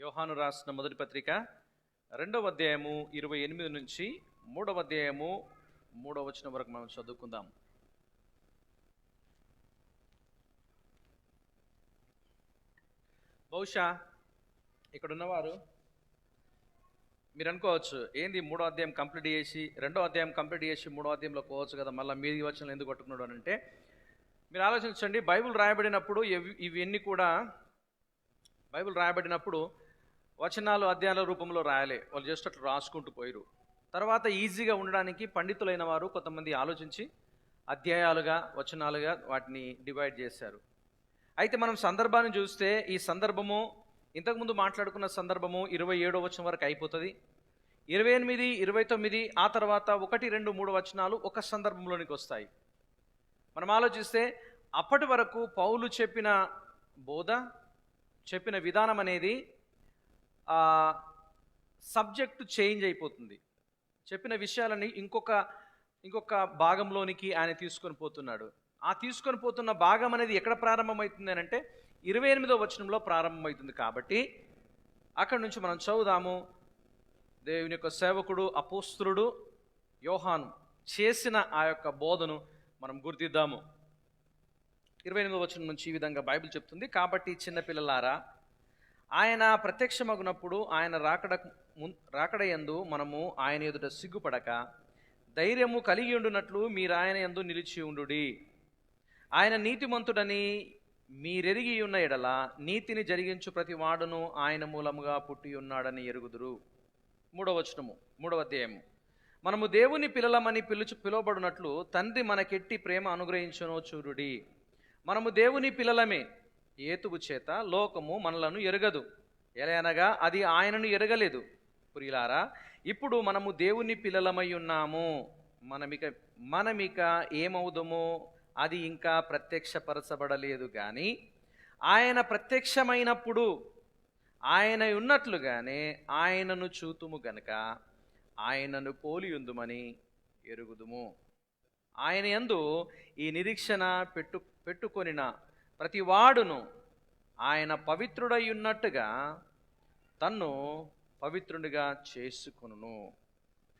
యోహాను రాసిన మొదటి పత్రిక 2వ అధ్యాయము 28 నుంచి 3వ అధ్యాయము 3వ వచనం వరకు మనం చదువుకుందాం. బహుశా ఇక్కడ ఉన్నవారు మీరు అనుకోవచ్చు, ఏంది 3వ అధ్యాయం కంప్లీట్ చేసి 2వ అధ్యాయం కంప్లీట్ చేసి 3వ అధ్యాయంలో పోవచ్చు కదా, మళ్ళీ మీది వచనం ఎందుకు పట్టుకున్నాడు అని అంటే, మీరు ఆలోచించండి. బైబిల్ రాయబడినప్పుడు ఇవన్నీ కూడా బైబిల్ రాయబడినప్పుడు వచనాలు అధ్యాయాల రూపంలో రాయలే, వాళ్ళు జస్ట్ అట్లా రాసుకుంటూ పోయిరు. తర్వాత ఈజీగా ఉండడానికి పండితులైన వారు కొంతమంది ఆలోచించి అధ్యాయాలుగా వచనాలుగా వాటిని డివైడ్ చేశారు. అయితే మనం సందర్భాన్ని చూస్తే ఈ సందర్భము ఇంతకుముందు మాట్లాడుకున్న సందర్భము 27వ వచనం వరకు అయిపోతుంది. 28, 29 ఆ తర్వాత 1, 2, 3 వచనాలు ఒక సందర్భంలోనికి వస్తాయి. మనం ఆలోచిస్తే అప్పటి వరకు పౌలు చెప్పిన బోధ, చెప్పిన విధానం అనేది సబ్జెక్టు చేంజ్ అయిపోతుంది. చెప్పిన విషయాలని ఇంకొక భాగంలోనికి ఆయన తీసుకొని పోతున్నాడు. ఆ తీసుకొని పోతున్న భాగం అనేది ఎక్కడ ప్రారంభమవుతుంది అని అంటే 28వ వచనంలో ప్రారంభమవుతుంది. కాబట్టి అక్కడి నుంచి మనం చదువుదాము. దేవుని యొక్క సేవకుడు అపోస్తలుడు యోహాను చేసిన ఆ యొక్క బోధను మనం గుర్తిద్దాము. 28వ వచనం నుంచి ఈ విధంగా బైబిల్ చెప్తుంది. కాబట్టి చిన్నపిల్లలారా, ఆయన ప్రత్యక్షమగునప్పుడు ఆయన రాకడయందు మనము ఆయన ఎదుట సిగ్గుపడక ధైర్యము కలిగి ఉండునట్లు మీరు ఆయన యందు నిలిచి ఉండుడి. ఆయన నీతిమంతుడని మీరెరిగి ఉన్న ఎడల నీతిని జరిగించు ప్రతి వాడును ఆయన మూలముగా పుట్టి ఉన్నాడని ఎరుగుదురు. 3వ వచనము 3వ అధ్యాయము. మనము దేవుని పిల్లలమని పిలువబడినట్లు తండ్రి మనకెట్టి ప్రేమ అనుగ్రహించునో చూడుడి. మనము దేవుని పిల్లలమే, ఏతువు చేత లోకము మనలను ఎరగదు, ఎలయనగా అది ఆయనను ఎరగలేదు. ప్రియులారా, ఇప్పుడు మనము దేవుని పిల్లలమై ఉన్నాము. మనమిక ఏమవుదమో అది ఇంకా ప్రత్యక్షపరచబడలేదు, కానీ ఆయన ప్రత్యక్షమైనప్పుడు ఆయన ఉన్నట్లుగానే ఆయనను చూతుము గనక ఆయనను పోలియుందుమని ఎరుగుదుము. ఆయన యందు ఈ నిరీక్షణ పెట్టుకొనిన ప్రతి వాడును ఆయన పవిత్రుడై ఉన్నట్టుగా తన్ను పవిత్రునిగా చేసుకొనును.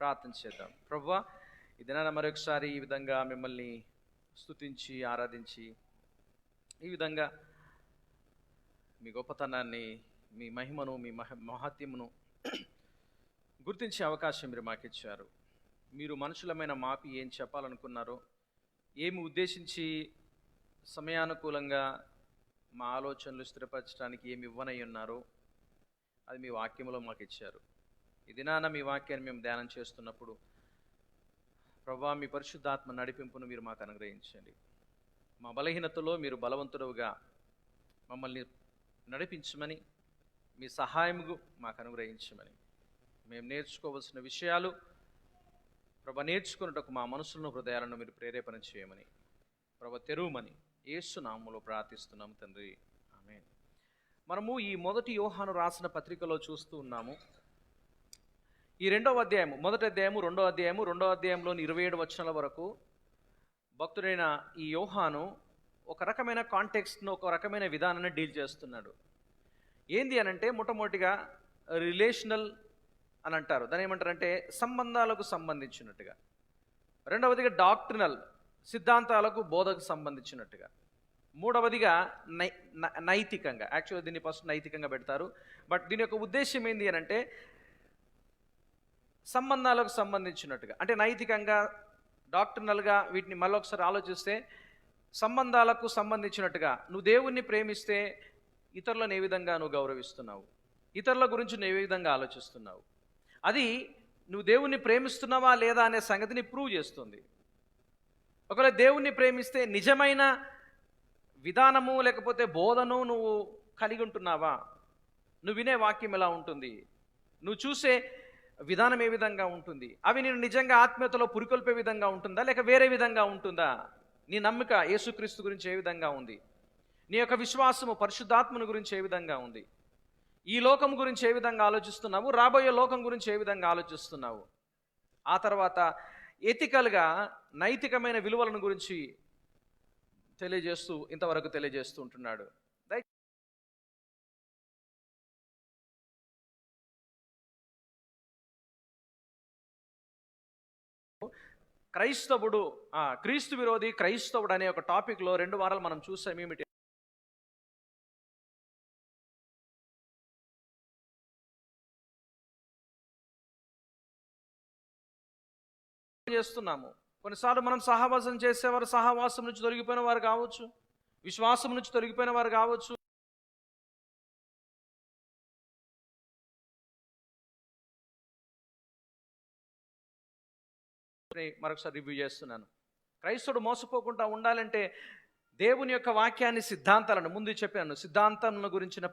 ప్రార్థన చేద్దాం. ప్రభువా, ఈ దినాన మరొకసారి ఈ విధంగా మిమ్మల్ని స్తుతించి ఆరాధించి ఈ విధంగా మీ గొప్పతనాన్ని, మీ మహిమను, మీ మహత్యమును గుర్తించే అవకాశం మీరు మాకు ఇచ్చారు. మీరు మనుషులమైన మాకు ఏం చెప్పాలనుకున్నారో, ఏమి ఉద్దేశించి సమయానుకూలంగా మా ఆలోచనలు స్థిరపరచడానికి ఏమి ఇవ్వనై ఉన్నారో అది మీ వాక్యంలో మాకు ఇచ్చారు. ఈ దినాన మీ వాక్యాన్ని మేము ధ్యానం చేస్తున్నప్పుడు ప్రభువా, మీ పరిశుద్ధాత్మ నడిపింపును మీరు మాకు అనుగ్రహించండి. మా బలహీనతలో మీరు బలవంతుడుగా మమ్మల్ని నడిపించమని, మీ సహాయము మాకు అనుగ్రహించమని, మేము నేర్చుకోవలసిన విషయాలు ప్రభు నేర్చుకున్నటకు మా మనసులను, హృదయాలను మీరు ప్రేరేపణ చేయమని, ప్రభు తెరువుమని యేసు నామములో ప్రార్థిస్తున్నాము తండ్రి, ఆమేన్. మనము ఈ మొదటి యోహాను రాసిన పత్రికలో చూస్తూ ఉన్నాము. ఈ 2వ అధ్యాయము, మొదటి అధ్యాయము, 2వ అధ్యాయము, 2వ అధ్యాయంలోని 27 వచనాల వరకు భక్తుడైన ఈ యోహాను ఒక రకమైన కాంటెక్స్ట్ను, ఒక రకమైన విధానాన్ని డీల్ చేస్తున్నాడు. ఏంది అనంటే, మొట్టమొదటిగా రిలేషనల్ అని అంటారు, దాన్ని ఏమంటారంటే సంబంధాలకు సంబంధించినట్టుగా. రెండవదిగా డాక్ట్రినల్, సిద్ధాంతాలకు, బోధకు సంబంధించినట్టుగా. మూడవదిగా నైతికంగా. యాక్చువల్గా దీన్ని ఫస్ట్ నైతికంగా పెడతారు, బట్ దీని యొక్క ఉద్దేశం ఏంటి అని అంటే సంబంధాలకు సంబంధించినట్టుగా. అంటే నైతికంగా, డాక్ట్రినల్గా వీటిని మళ్ళొకసారి ఆలోచిస్తే సంబంధాలకు సంబంధించినట్టుగా. నువ్వు దేవుణ్ణి ప్రేమిస్తే ఇతరులను ఏ విధంగా నువ్వు గౌరవిస్తున్నావు, ఇతరుల గురించి నువ్వు ఏ విధంగా ఆలోచిస్తున్నావు, అది నువ్వు దేవుణ్ణి ప్రేమిస్తున్నావా లేదా అనే సంగతిని ప్రూవ్ చేస్తుంది. ఒకవేళ దేవుణ్ణి ప్రేమిస్తే నిజమైన విధానము లేకపోతే బోధను నువ్వు కలిగి ఉంటున్నావా, నువ్వు వినే వాక్యం ఎలా ఉంటుంది, నువ్వు చూసే విధానం ఏ విధంగా ఉంటుంది, అవి నేను నిజంగా ఆత్మీయతలో పురికొల్పే విధంగా ఉంటుందా లేక వేరే విధంగా ఉంటుందా, నీ నమ్మిక యేసుక్రీస్తు గురించి ఏ విధంగా ఉంది, నీ యొక్క విశ్వాసము పరిశుద్ధాత్మను గురించి ఏ విధంగా ఉంది, ఈ లోకం గురించి ఏ విధంగా ఆలోచిస్తున్నావు, రాబోయే లోకం గురించి ఏ విధంగా ఆలోచిస్తున్నావు. ఆ తర్వాత ఎథికల్గా నైతికమైన విలువలను గురించి ఇంతవరకు తెలియజేస్తూ ఉంటున్నాడు. క్రైస్తవుడు క్రీస్తు విరోధి క్రైస్తవుడు అనే ఒక టాపిక్లో 2 వారాలు మనం చూసాం. ఏమిటి చేస్తున్నాము? కొన్నిసార్లు మనం సహవాసం చేసేవారు సహవాసం నుంచి తొలగిపోయిన వారు కావచ్చు, విశ్వాసం నుంచి తొలగిపోయిన వారు కావచ్చు. మరొకసారి రివ్యూ చేస్తున్నాను. క్రైస్తవుడు మోసపోకుండా ఉండాలంటే దేవుని యొక్క వాక్యాన్ని, సిద్ధాంతాలను ముందు చెప్పాను, సిద్ధాంతం గురించిన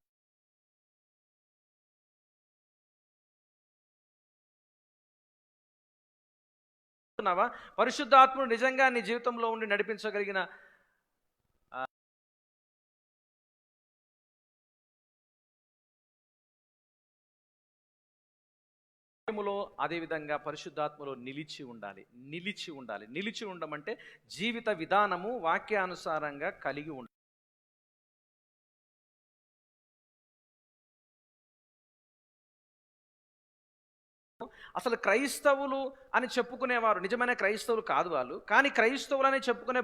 పరిశుద్ధాత్ముడు నిజంగా నీ జీవితంలో ఉండి నడిపించగలిగిన అదేవిధంగా పరిశుద్ధాత్మలో నిలిచి ఉండాలి. నిలిచి ఉండమంటే జీవిత విధానము వాక్యానుసారంగా కలిగి ఉండాలి. అసలు క్రైస్తవులు అని చెప్పుకునేవారు నిజమైన క్రైస్తవులు కాదు వాళ్ళు, కానీ క్రైస్తవులు అని చెప్పుకునే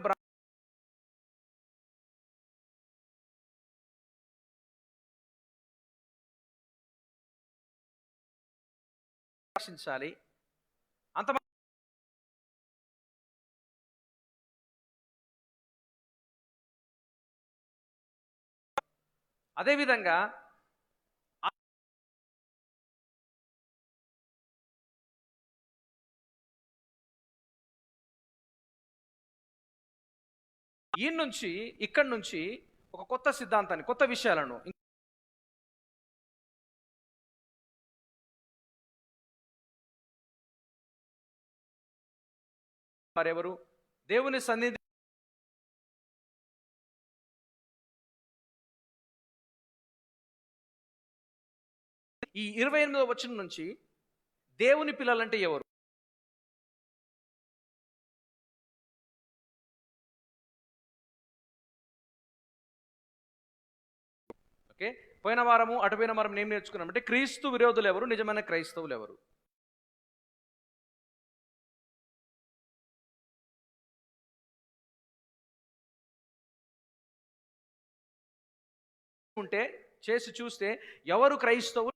ప్రకాశించాలి. అంత అదేవిధంగా ఇక్కడి నుంచి ఒక కొత్త సిద్ధాంతాన్ని, కొత్త విషయాలను మరెవరు దేవుని సన్నిధి ఈ 28వ వచనం నుంచి దేవుని పిల్లలంటే ఎవరు? ఓకే, పోయిన వారము అటుపోయిన వారం ఏం నేర్చుకున్నామంటే క్రీస్తు విరోధులు ఎవరు, నిజమైన క్రైస్తవులు ఎవరు? ఉంటే చేసి చూస్తే ఎవరు క్రైస్తవులు?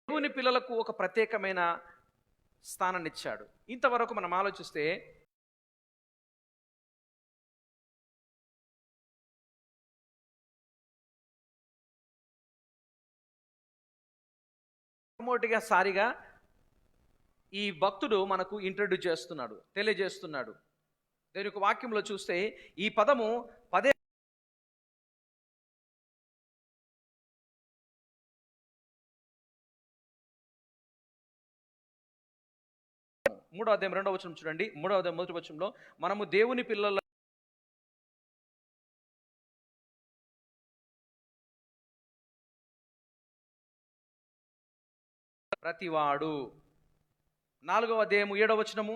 దేవుని పిల్లలకు ఒక ప్రత్యేకమైన స్థానాన్ని ఇచ్చాడు. ఇంతవరకు మనం ఆలోచిస్తే సారిగా ఈ భక్తుడు మనకు ఇంట్రడ్యూస్ చేస్తున్నాడు, తెలియజేస్తున్నాడు. దేవుని యొక్క వాక్యంలో చూస్తే ఈ పదము పదే మూడో అధ్యాయం 2వ వచనం చూడండి. 3వ అధ్యాయం 1వ వచనంలో మనము దేవుని పిల్లల ప్రతివాడు. 4వ అధ్యాయం 7వ వచనము,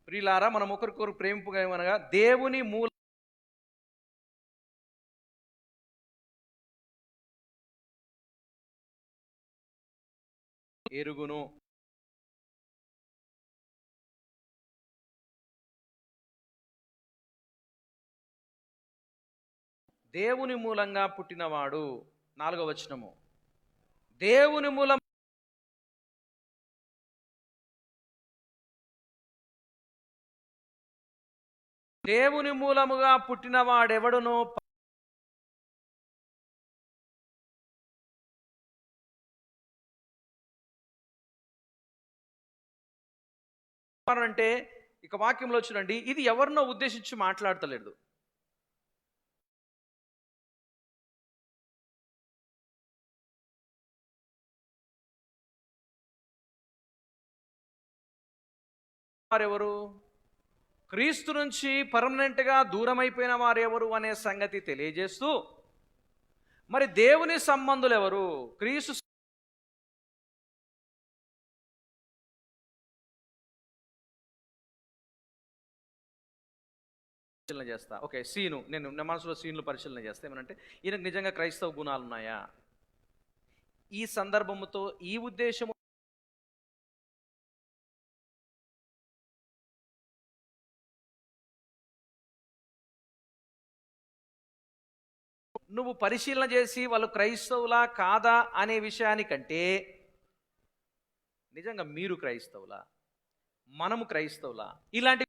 ప్రియులారా మనం ఒకరికొకరు ప్రేమింపగలమనగా దేవుని మూల ఎరుగును. దేవుని మూలంగా పుట్టినవాడు. 4వ వచనము, దేవుని మూలం దేవుని మూలముగా పుట్టినవాడెవడునో అంటే ఇక వాక్యంలో చూడండి, ఇది ఎవరినో ఉద్దేశించి మాట్లాడతలేదు. వారెవరు? క్రీస్తు నుంచి పర్మనెంట్గా దూరమైపోయిన వారెవరు అనే సంగతి తెలియజేస్తూ, మరి దేవుని సంబంధులు ఎవరు? క్రీస్తు పరిశీలన చేస్తా. ఓకే, నేను నా మనసులో సీన్లు పరిశీలన చేస్తా. ఏమనంటే ఈయనకు నిజంగా క్రైస్తవ గుణాలు ఉన్నాయా? ఈ సందర్భముతో ఈ ఉద్దేశము నువ్వు పరిశీలన చేసి వాళ్ళు క్రైస్తవులా కాదా అనే విషయానికంటే నిజంగా మీరు క్రైస్తవులా, మనము క్రైస్తవులా, ఇలాంటి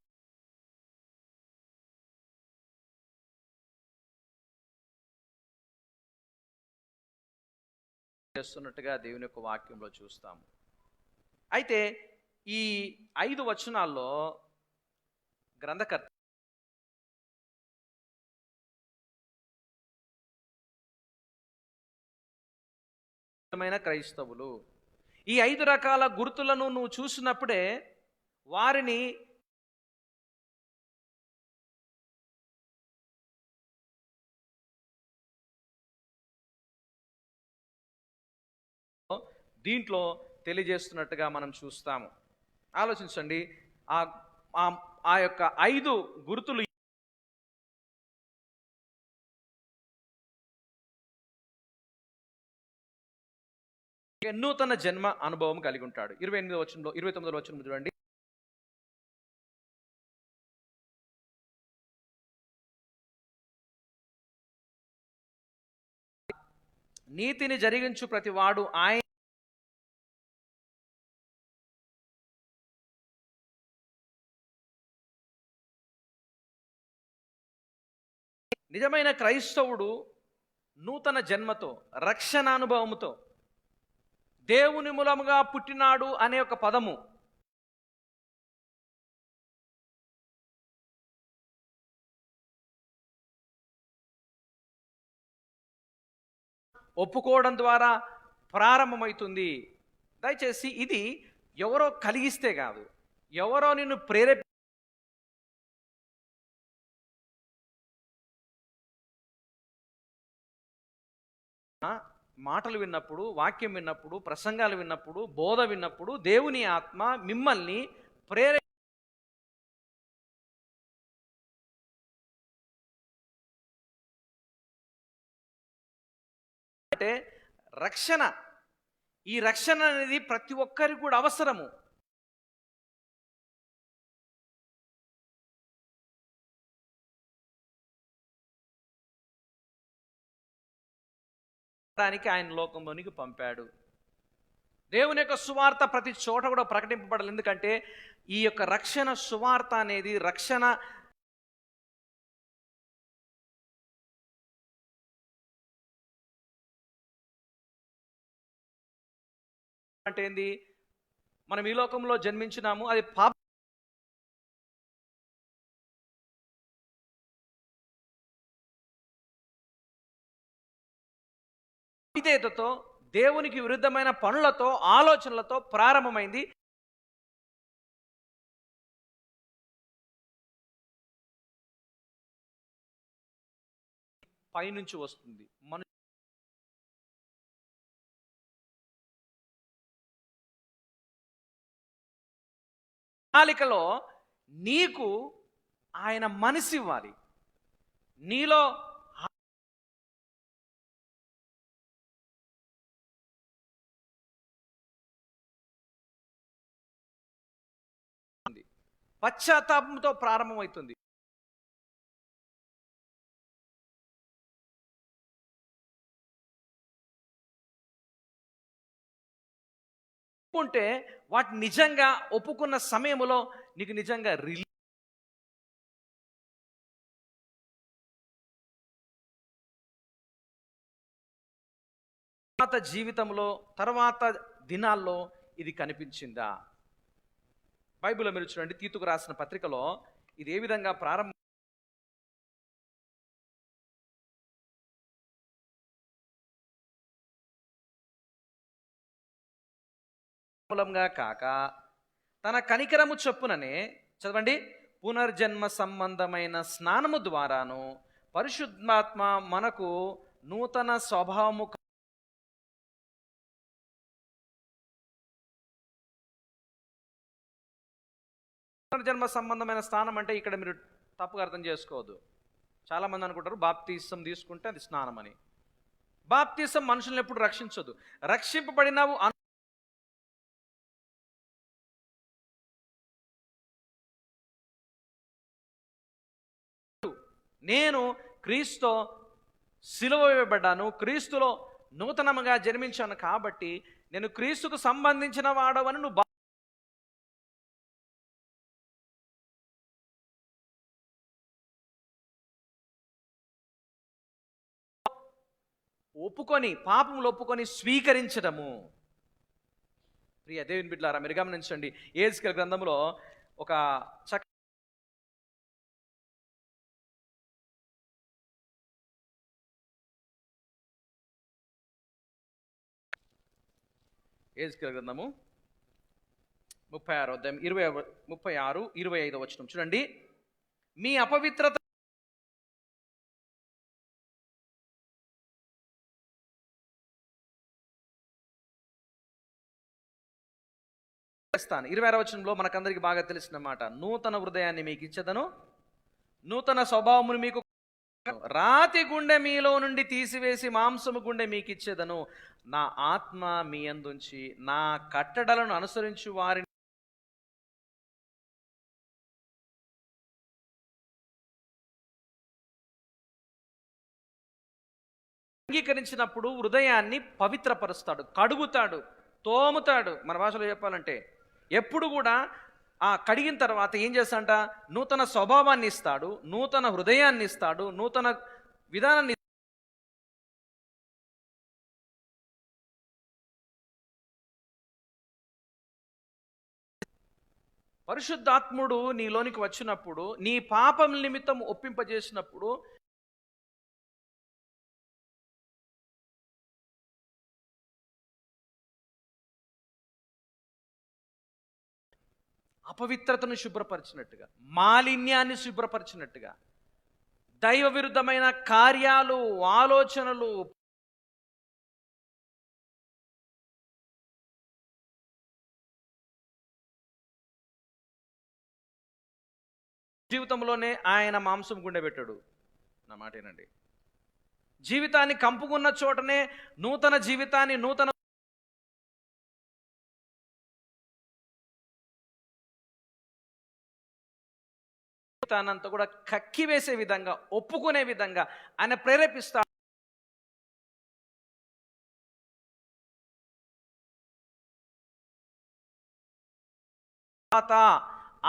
చేస్తున్నట్టుగా దేవుని యొక్క వాక్యంలో చూస్తాము. అయితే ఈ 5 వచనాల్లో గ్రంథకర్త క్రైస్తవులు ఈ 5 రకాల గుర్తులను నువ్వు చూసినప్పుడే వారిని దీంట్లో తెలియజేస్తున్నట్టుగా మనం చూస్తాము. ఆలోచించండి, ఆ యొక్క 5 గుర్తులు నూతన జన్మ అనుభవం కలిగి ఉంటాడు. 29వ వచనంలో 29వ వచనం చూడండి. నీతిని జరిగించు ప్రతి వాడు ఆయన నిజమైన క్రైస్తవుడు నూతన జన్మతో, రక్షణానుభవముతో, దేవుని మూలముగా పుట్టినాడు అనే ఒక పదము ఒప్పుకోవడం ద్వారా ప్రారంభమవుతుంది. దయచేసి ఇది ఎవరో కలిగిస్తే కాదు, ఎవరో నిన్ను మాటలు విన్నప్పుడు, వాక్యం విన్నప్పుడు, ప్రసంగాలు విన్నప్పుడు, బోధ విన్నప్పుడు దేవుని ఆత్మ మిమ్మల్ని అంటే రక్షణ, ఈ రక్షణ అనేది ప్రతి ఒక్కరికి కూడా అవసరము. దానికి ఆయన లోకంలోనికి పంపాడు. దేవుని యొక్క సువార్త ప్రతి చోట కూడా ప్రకటింపబడాలి. ఎందుకంటే ఈ యొక్క రక్షణ సువార్త అనేది రక్షణ అంటే ఏంది? మనం ఈ లోకంలో జన్మించినాము, అది విధేయతతో, దేవునికి విరుద్ధమైన పనులతో, ఆలోచనలతో ప్రారంభమైంది. పైనుంచి వస్తుంది. ప్రణాళికలో నీకు ఆయన మనసు ఇవ్వాలి. నీలో పశ్చాత్తాపంతో ప్రారంభమవుతుంది. ఉంటే వాటిని నిజంగా ఒప్పుకున్న సమయంలో నీకు నిజంగా తర్వాత జీవితంలో, తర్వాత దినాల్లో ఇది కనిపించిందా? బైబిల్లో మీరు చూడండి, తీతుకు రాసిన పత్రికలో ఇది ఏ విధంగా మూలంగా కాక తన కనికరము చొప్పుననే, చదవండి, పునర్జన్మ సంబంధమైన స్నానము ద్వారాను పరిశుద్ధాత్మ మనకు నూతన స్వభావము. పునర్జన్మ సంబంధమైన స్నానం అంటే ఇక్కడ మీరు తప్పుగా అర్థం చేసుకోవద్దు. చాలామంది అనుకుంటారు బాప్తీసం తీసుకుంటే అది స్నానం అని. బాప్తీసం మనుషుల్ని ఎప్పుడు రక్షించదు. రక్షింపబడినావు నేను క్రీస్తుతో సిలువ వేయబడ్డాను, క్రీస్తులో నూతనముగా జన్మించాను కాబట్టి నేను క్రీస్తుకు సంబంధించిన వాడవని నువ్వు ఒప్పుకొని, పాపములు ఒప్పుకొని స్వీకరించడము. ప్రియ దేవుని బిడ్డలారా, మీరు గమనించండి. యెహెజ్కేలు గ్రంథంలో ఒక యెహెజ్కేలు గ్రంథము 36 అధ్యాయం 26-25 వచనం చూడండి. మీ అపవిత్రత 26 వచనంలో మనకందరికి బాగా తెలిసిన మాట, నూతన హృదయాన్ని మీకు ఇచ్చేదను, నూతన స్వభావమును మీకు, రాతి గుండె మీలో నుండి తీసివేసి మాంసము గుండె మీకు ఇచ్చేదను, నా ఆత్మ మీ యందుంచి నా కట్టడలను అనుసరించు వారిని అంగీకరించినప్పుడు హృదయాన్ని పవిత్రపరుస్తాడు, కడుగుతాడు, తోముతాడు. మన భాషలో చెప్పాలంటే ఎప్పుడు కూడా ఆ కడిగిన తర్వాత ఏం చేస్తాడంట, నూతన స్వభావాన్ని ఇస్తాడు, నూతన హృదయాన్ని ఇస్తాడు, నూతన విధానాన్ని. పరిశుద్ధాత్ముడు నీలోనికి వచ్చినప్పుడు, నీ పాపం నిమిత్తం ఒప్పింపజేసినప్పుడు అపవిత్రతను శుభ్రపరిచినట్టుగా, మాలిన్యాన్ని శుభ్రపరిచినట్టుగా, దైవ విరుద్ధమైన కార్యాలు, ఆలోచనలు, జీవితంలోనే ఆయన మాంసం గుండె పెట్టాడు. నా మాట ఏనండి. జీవితాన్ని కంపుకున్న చోటనే నూతన జీవితాన్ని, నూతన అంతా కూడా కక్కివేసే విధంగా, ఒప్పుకునే విధంగా ఆయన ప్రేరేపిస్తాడు.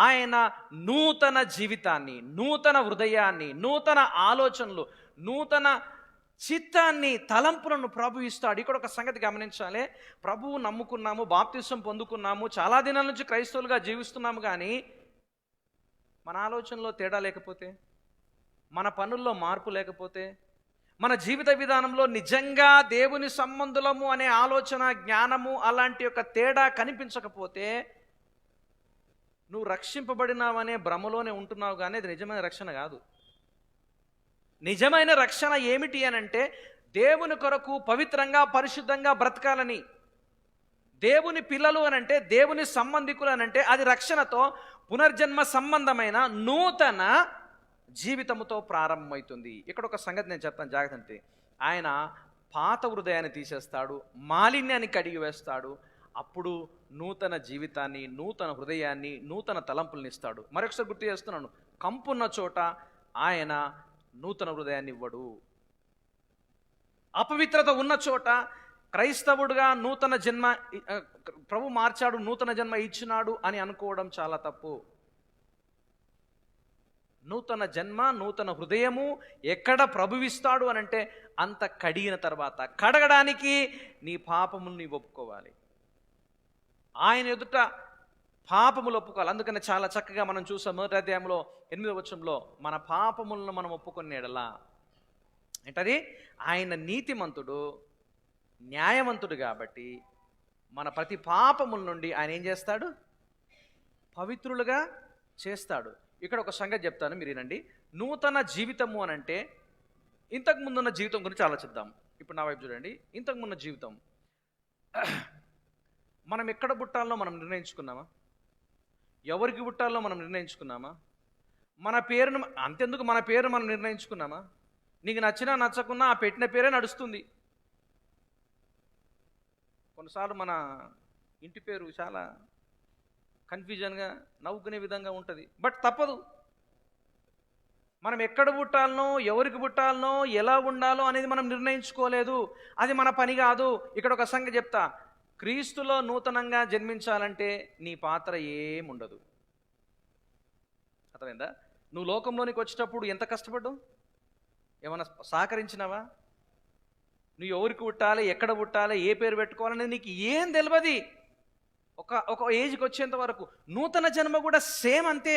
ఆయన నూతన జీవితాన్ని, నూతన హృదయాన్ని, నూతన ఆలోచనలు, నూతన చిత్తాన్ని, తలంపులను ప్రభు ఇస్తాడు. ఇక్కడ ఒక సంగతి గమనించాలి. ప్రభువు నమ్ముకున్నాము, బాప్తిసం పొందుకున్నాము, చాలా దినాల నుంచి క్రైస్తవులుగా జీవిస్తున్నాము, కానీ మన ఆలోచనలో తేడా లేకపోతే, మన పనుల్లో మార్పు లేకపోతే, మన జీవిత విధానంలో నిజంగా దేవుని సంబంధులము అనే ఆలోచన, జ్ఞానము అలాంటి యొక్క తేడా కనిపించకపోతే నువ్వు రక్షింపబడినావనే భ్రమలోనే ఉంటున్నావు, కానీ అది నిజమైన రక్షణ కాదు. నిజమైన రక్షణ ఏమిటి అనంటే, దేవుని కొరకు పవిత్రంగా, పరిశుద్ధంగా బ్రతకాలని. దేవుని పిల్లలు అనంటే, దేవుని సంబంధికులు అనంటే అది రక్షణతో, పునర్జన్మ సంబంధమైన నూతన జీవితముతో ప్రారంభమవుతుంది. ఇక్కడ ఒక సంగతి నేను చెప్తాను, జాగ్రత్త. అంటే ఆయన పాత హృదయాన్ని తీసేస్తాడు, మాలిన్యాన్ని కడిగి వేస్తాడు. అప్పుడు నూతన జీవితాన్ని, నూతన హృదయాన్ని, నూతన తలంపుల్ని ఇస్తాడు. మరొకసారి గుర్తు చేస్తున్నాను, కంపున్న చోట ఆయన నూతన హృదయాన్ని ఇవ్వడు. అపవిత్రత ఉన్న చోట క్రైస్తవుడుగా నూతన జన్మ ప్రభు మార్చాడు, నూతన జన్మ ఇచ్చినాడు అని అనుకోవడం చాలా తప్పు. నూతన జన్మ, నూతన హృదయము ఎక్కడ ప్రభువిస్తాడు అనంటే అంత కడిగిన తర్వాత. కడగడానికి నీ పాపములు నీవు ఒప్పుకోవాలి, ఆయన ఎదుట పాపములు ఒప్పుకోవాలి. అందుకని చాలా చక్కగా మనం చూసాం 1వ అధ్యాయంలో 8వ వచనంలో, మన పాపములను మనం ఒప్పుకునేడలా ఏంటది, ఆయన నీతిమంతుడు, న్యాయవంతుడు కాబట్టి మన ప్రతి పాపముల నుండి ఆయన ఏం చేస్తాడు, పవిత్రులుగా చేస్తాడు. ఇక్కడ ఒక సంగతి చెప్తాను, మీరు వినండి. నూతన జీవితము అనంటే ఇంతకుముందున్న జీవితం గురించి ఆలోచిద్దాం. ఇప్పుడు నా వైపు చూడండి. ఇంతకుముందు జీవితం, మనం ఎక్కడ పుట్టాలో మనం నిర్ణయించుకున్నామా? ఎవరికి పుట్టాలో మనం నిర్ణయించుకున్నామా? మన పేరును అంతెందుకు మన పేరు మనం నిర్ణయించుకున్నామా? నీకు నచ్చినా నచ్చకున్నా ఆ పెట్టిన పేరే నడుస్తుంది. కొన్నిసార్లు మన ఇంటి పేరు చాలా కన్ఫ్యూజన్గా నవ్వుకునే విధంగా ఉంటుంది. బట్ తప్పదు. మనం ఎక్కడ పుట్టాలనో, ఎవరికి పుట్టాలనో, ఎలా ఉండాలో అనేది మనం నిర్ణయించుకోలేదు. అది మన పని కాదు. ఇక్కడ ఒక సంగతి చెప్తా, క్రీస్తులో నూతనంగా జన్మించాలంటే నీ పాత్ర ఏముండదు. అర్థమైందా? నువ్వు లోకంలోనికి వచ్చేటప్పుడు ఎంత కష్టపడ్డావు? ఏమైనా సహకరించినావా? నువ్వు ఎవరికి పుట్టాలి, ఎక్కడ పుట్టాలి, ఏ పేరు పెట్టుకోవాలనేది నీకు ఏం తెలియదు. ఒక ఏజ్కి వచ్చేంత వరకు. నూతన జన్మ కూడా సేమ్ అంతే.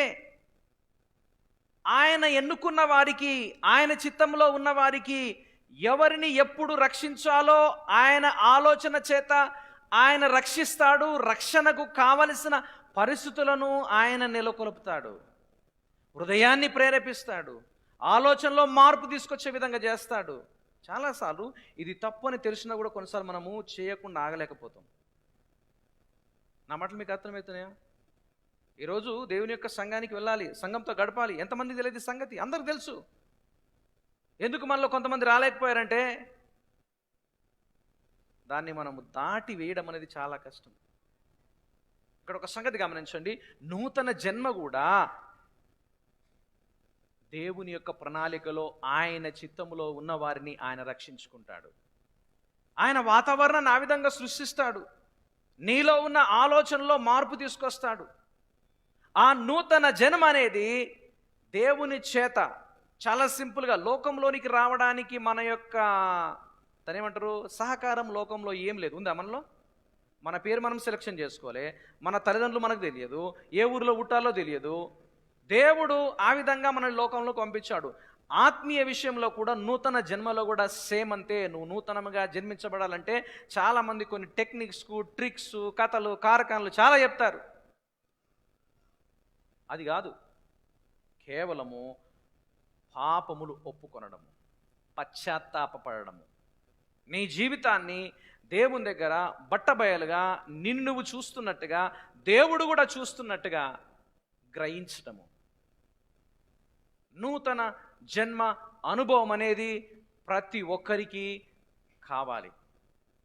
ఆయన ఎన్నుకున్న వారికి, ఆయన చిత్తంలో ఉన్న వారికి ఎవరిని ఎప్పుడు రక్షించాలో ఆయన ఆలోచన చేత ఆయన రక్షిస్తాడు. రక్షణకు కావలసిన పరిస్థితులను ఆయన నెలకొల్పుతాడు. హృదయాన్ని ప్రేరేపిస్తాడు. ఆలోచనలో మార్పు తీసుకొచ్చే విధంగా చేస్తాడు. చాలాసార్లు ఇది తప్పు అని తెలిసినా కూడా కొన్నిసార్లు మనము చేయకుండా ఆగలేకపోతాం. నా మాటలు మీకు అర్థమవుతున్నాయా? ఈరోజు దేవుని యొక్క సంఘానికి వెళ్ళాలి, సంఘంతో గడపాలి. ఎంతమంది తెలియదు సంగతి? అందరికి తెలుసు. ఎందుకు మనలో కొంతమంది రాలేకపోయారంటే దాన్ని మనము దాటి వేయడం అనేది చాలా కష్టం. ఇక్కడ ఒక సంగతి గమనించండి, నూతన జన్మ కూడా దేవుని యొక్క ప్రణాళికలో ఆయన చిత్తములో ఉన్న వారిని ఆయన రక్షించుకుంటాడు. ఆయన వాతావరణాన్ని ఆ విధంగా సృష్టిస్తాడు. నీలో ఉన్న ఆలోచనలో మార్పు తీసుకొస్తాడు. ఆ నూతన జన్మ అనేది దేవుని చేత చాలా సింపుల్గా లోకంలోనికి రావడానికి మన యొక్క తనేమంటారు సహకారం లోకంలో ఏం లేదు. ఉందా మనలో? మన పేరు మనం సెలెక్షన్ చేసుకోవాలి. మన తల్లిదండ్రులు మనకు తెలియదు, ఏ ఊరిలో పుట్టాలో తెలియదు. దేవుడు ఆ విధంగా మన లోకంలో పంపించాడు. ఆత్మీయ విషయంలో కూడా నూతన జన్మలో కూడా సేమ్ అంతే. నువ్వు నూతనంగా జన్మించబడాలంటే చాలామంది కొన్ని టెక్నిక్స్, ట్రిక్స్, కథలు, కారకాలు చాలా చెప్తారు. అది కాదు. కేవలము పాపములు ఒప్పుకొనడము, పశ్చాత్తాపడము, నీ జీవితాన్ని దేవుని దగ్గర బట్టబయలుగా నిన్ను నువ్వు చూస్తున్నట్టుగా దేవుడు కూడా చూస్తున్నట్టుగా గ్రహించటము. నూతన జన్మ అనుభవం అనేది ప్రతి ఒక్కరికి కావాలి,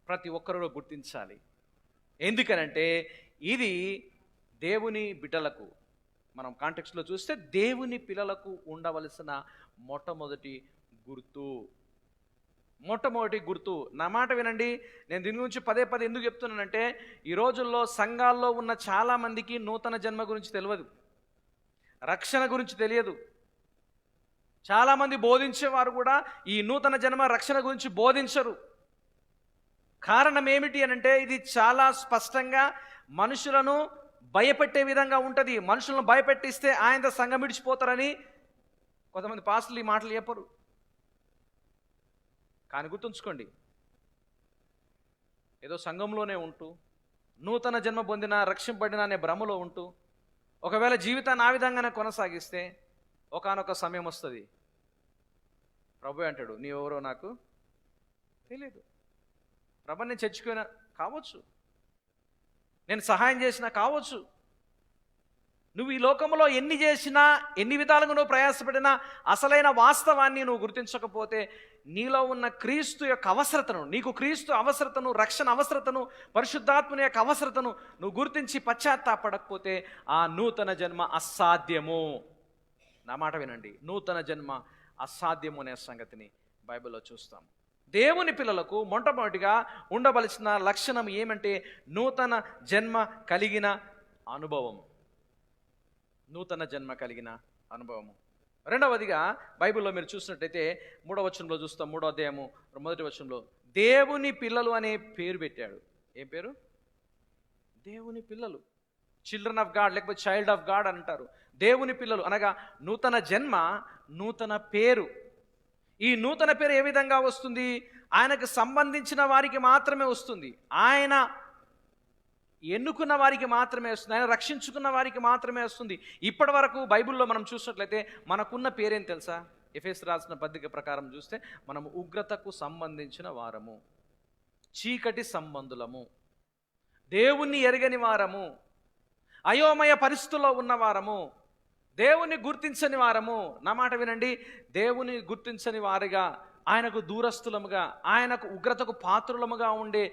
ప్రతి ఒక్కరిలో గుర్తించాలి. ఎందుకనంటే ఇది దేవుని బిడ్డలకు, మనం కాంటెక్స్ట్లో చూస్తే దేవుని పిల్లలకు ఉండవలసిన మొట్టమొదటి గుర్తు. నా మాట వినండి, నేను దీని గురించి పదే పదే ఎందుకు చెప్తున్నానంటే ఈ రోజుల్లో సంఘాల్లో ఉన్న చాలామందికి నూతన జన్మ గురించి తెలియదు, రక్షణ గురించి తెలియదు. చాలామంది బోధించేవారు కూడా ఈ నూతన జన్మ రక్షణ గురించి బోధించరు. కారణం ఏమిటి అనంటే ఇది చాలా స్పష్టంగా మనుషులను భయపెట్టే విధంగా ఉంటుంది. మనుషులను భయపెట్టిస్తే ఆయనతో సంఘం విడిచిపోతారని కొంతమంది పాస్టర్లు ఈ మాటలు చెప్పరు. కానీ గుర్తుంచుకోండి, ఏదో సంఘంలోనే ఉంటూ నూతన జన్మ పొందిన, రక్షింపబడిన అనే భ్రమలో ఉంటూ ఒకవేళ జీవితాన్ని ఆ విధంగానే కొనసాగిస్తే ఒకానొక సమయం వస్తుంది, ప్రభు అంటాడు నీవెవరో నాకు తెలియదు. ప్రభు నేను చర్చిపోయినా కావచ్చు, నేను సహాయం చేసినా కావచ్చు, నువ్వు ఈ లోకంలో ఎన్ని చేసినా, ఎన్ని విధాలుగా నువ్వు ప్రయాసపడినా అసలైన వాస్తవాన్ని నువ్వు గుర్తించకపోతే నీలో ఉన్న క్రీస్తు యొక్క అవసరతను, నీకు క్రీస్తు అవసరతను, రక్షణ అవసరతను, పరిశుద్ధాత్మని యొక్క అవసరతను నువ్వు గుర్తించి పశ్చాత్తాపడకపోతే ఆ నూతన జన్మ అసాధ్యము. నా మాట వినండి, నూతన జన్మ అసాధ్యము అనే సంగతిని బైబిల్లో చూస్తాము. దేవుని పిల్లలకు మొట్టమొదటిగా ఉండవలసిన లక్షణం ఏమంటే నూతన జన్మ కలిగిన అనుభవం. నూతన జన్మ కలిగిన అనుభవము. రెండవదిగా బైబిల్లో మీరు చూసినట్టయితే 3వ వచనంలో చూస్తాం, 3వ అధ్యాయము 1వ వచనంలో దేవుని పిల్లలు అనే పేరు పెట్టాడు. ఏం పేరు? దేవుని పిల్లలు, చిల్డ్రన్ ఆఫ్ గాడ్, లేకపోతే చైల్డ్ ఆఫ్ గాడ్ అంటారు. దేవుని పిల్లలు అనగా నూతన జన్మ, నూతన పేరు. ఈ నూతన పేరు ఏ విధంగా వస్తుంది? ఆయనకు సంబంధించిన వారికి మాత్రమే వస్తుంది, ఆయన ఎన్నుకున్న వారికి మాత్రమే వస్తుంది, ఆయన రక్షించుకున్న వారికి మాత్రమే వస్తుంది. ఇప్పటి వరకు బైబిల్లో మనం చూసినట్లయితే మనకున్న పేరేం తెలుసా? ఎఫెసు రాసిన పత్రిక ప్రకారం చూస్తే మనము ఉగ్రతకు సంబంధించిన వారము, చీకటి సంబంధులము, దేవుణ్ణి ఎరగని వారము, అయోమయ పరిస్థితుల్లో ఉన్నవారము, దేవుని గుర్తించని వారము, నా మాట వినండి, దేవుని గుర్తించని వారిగా, ఆయనకు దూరస్థులముగా, ఆయనకు ఉగ్రతకు పాత్రులముగా ఉండే